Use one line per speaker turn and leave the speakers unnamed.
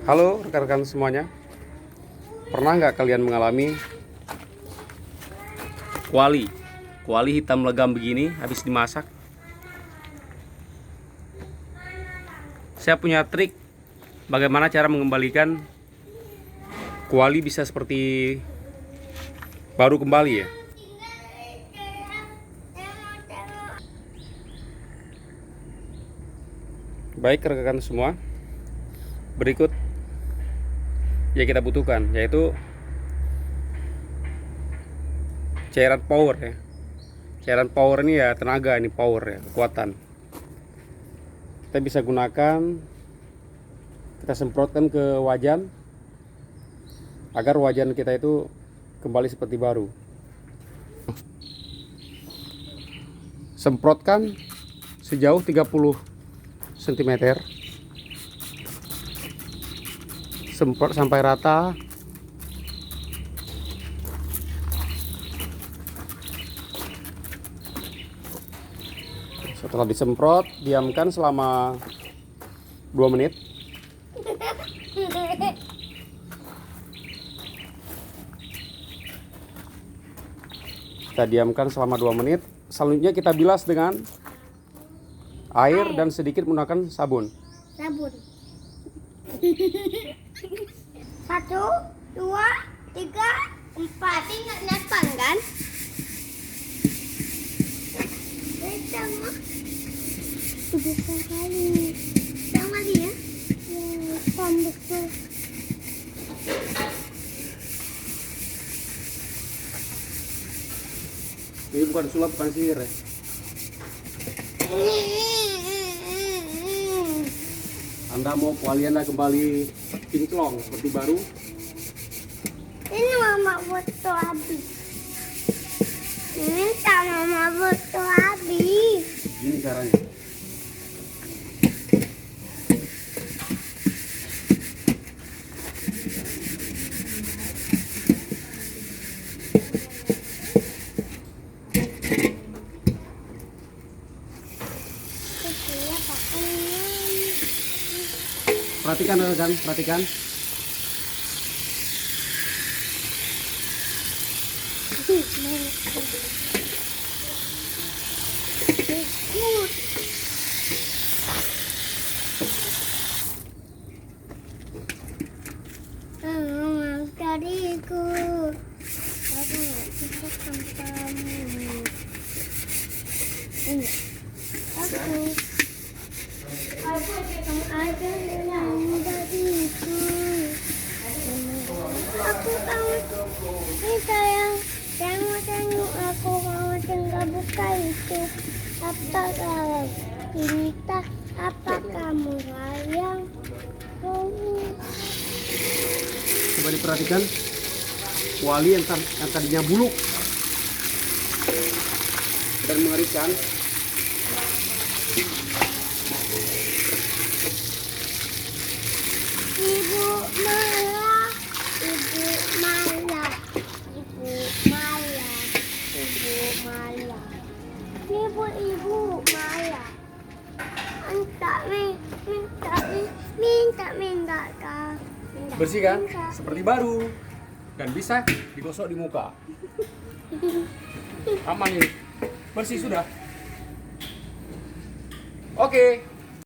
Halo rekan-rekan semuanya, pernah nggak kalian mengalami kuali hitam legam begini habis dimasak? Saya punya trik bagaimana cara mengembalikan kuali bisa seperti baru kembali ya. Baik rekan-rekan semua, berikut yang kita butuhkan yaitu cairan power ya. Cairan power ini ya tenaga, ini power ya, kekuatan. Kita bisa gunakan, kita semprotkan ke wajan agar wajan kita itu kembali seperti baru. Semprotkan sejauh 30 cm, semprot sampai rata. Setelah disemprot, diamkan selama 2 menit. Kita diamkan selama 2 menit. Selanjutnya kita bilas dengan air dan sedikit menggunakan sabun.
1, 2, 3, 4. Ini nggak nyasar kan? Sama. Besar kali. Sama dia? Ya, besar.
Ini bukan sulap, bukan sihir ya. Anda mau kuali Anda kembali kinclong seperti baru?
Ini mama foto habis. Minta mama foto habis.
Ini caranya. Perhatikan rekan, perhatikan.
Dariku, aku nggak bisa kamu. Ini aku ada yang dariku. Aku kamu ini sayang, jangan tengok aku, kamu tinggal buka itu. Apa kalau cinta? Apa kamu sayang?
Coba diperhatikan, kuali yang tadinya buluk dan mengerikan
Ibu malah, ibu malah, ibu malah, ibu malah, ibu malah. Minta kak.
bersih kan, seperti baru dan bisa digosok di muka. Aman ini, bersih sudah. Oke.